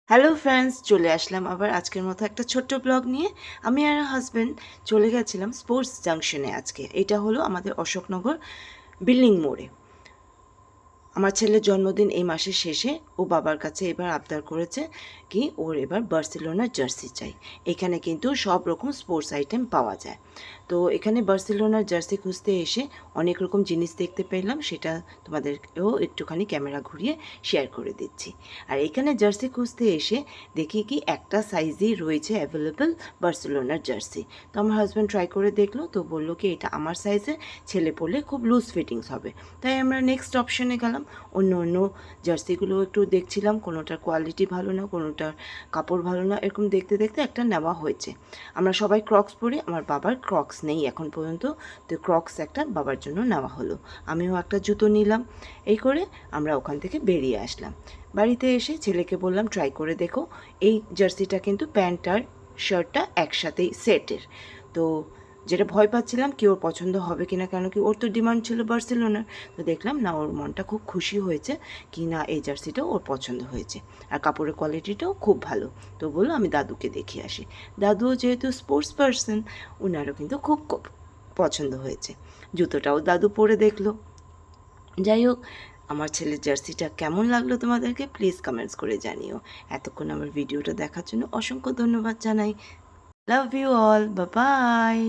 Hello friends, চলে আসলাম আবার আজকের মতো একটা ছোট্ট ব্লগ নিয়ে। আমি আর হাজব্যান্ড চলে গেছিলাম স্পোর্টস জাংশনে। আজকে এটা হলো আমাদের অশোকনগর বিল্ডিং মোড়ে। আমার ছেলের জন্মদিন এই মাসের শেষে। ও বাবার কাছে এবার আবদার করেছে কি ওর এবার বার্সেলোনার জার্সি চাই। এখানে কিন্তু সব রকম স্পোর্টস আইটেম পাওয়া যায়। তো এখানে বার্সেলোনার জার্সি খুঁজতে এসে অনেক রকম জিনিস দেখতে পেলাম, সেটা তোমাদেরকেও একটুখানি ক্যামেরা ঘুরিয়ে শেয়ার করে দিচ্ছি। আর এখানে জার্সি খুঁজতে এসে দেখি কি একটা সাইজই রয়েছে অ্যাভেলেবেল বার্সেলোনার জার্সি। তো আমার হাজব্যান্ড ট্রাই করে দেখলো, তো বললো কি এটা আমার সাইজে, ছেলে পরলে খুব লুজ ফিটিংস হবে। তাই আমরা নেক্সট অপশনে গেলাম। অন্য অন্য জার্সিগুলো একটু দেখছিলাম, কোনোটার কোয়ালিটি ভালো না, কোনোটার কাপড় ভালো না, এরকম দেখতে দেখতে একটা নেওয়া হয়েছে। আমরা সবাই ক্রক্স পরি, আমার বাবার ক্রক্স নেই এখন পর্যন্ত, তো ক্রক্স একটা বাবার জন্য নেওয়া হলো। আমিও একটা জুতো নিলাম। এই করে আমরা ওখান থেকে বেরিয়ে আসলাম। বাড়িতে এসে ছেলেকে বললাম ট্রাই করে দেখো। এই জার্সিটা কিন্তু প্যান্ট আর শার্টটা একসাথেই সেটের। তো যেটা ভয় পাচ্ছিলাম কি ওর পছন্দ হবে কিনা, কেন কি ওর তো ডিমান্ড ছিল বার্সেলোনার। তো দেখলাম না, ওর মনটা খুব খুশি হয়েছে কি না, এই জার্সিটাও ওর পছন্দ হয়েছে আর কাপড়ের কোয়ালিটিটাও খুব ভালো। তো বললো আমি দাদুকে দেখিয়ে আসি। দাদুও যেহেতু স্পোর্টস পার্সন, ওনারও কিন্তু খুব পছন্দ হয়েছে। জুতোটাও দাদু পরে দেখলো। যাই হোক, আমার ছেলের জার্সিটা কেমন লাগলো তোমাদেরকে প্লিজ কমেন্টস করে জানিও। এতক্ষণ আমার ভিডিওটা দেখার জন্য অসংখ্য ধন্যবাদ জানাই। Love you all, bye by.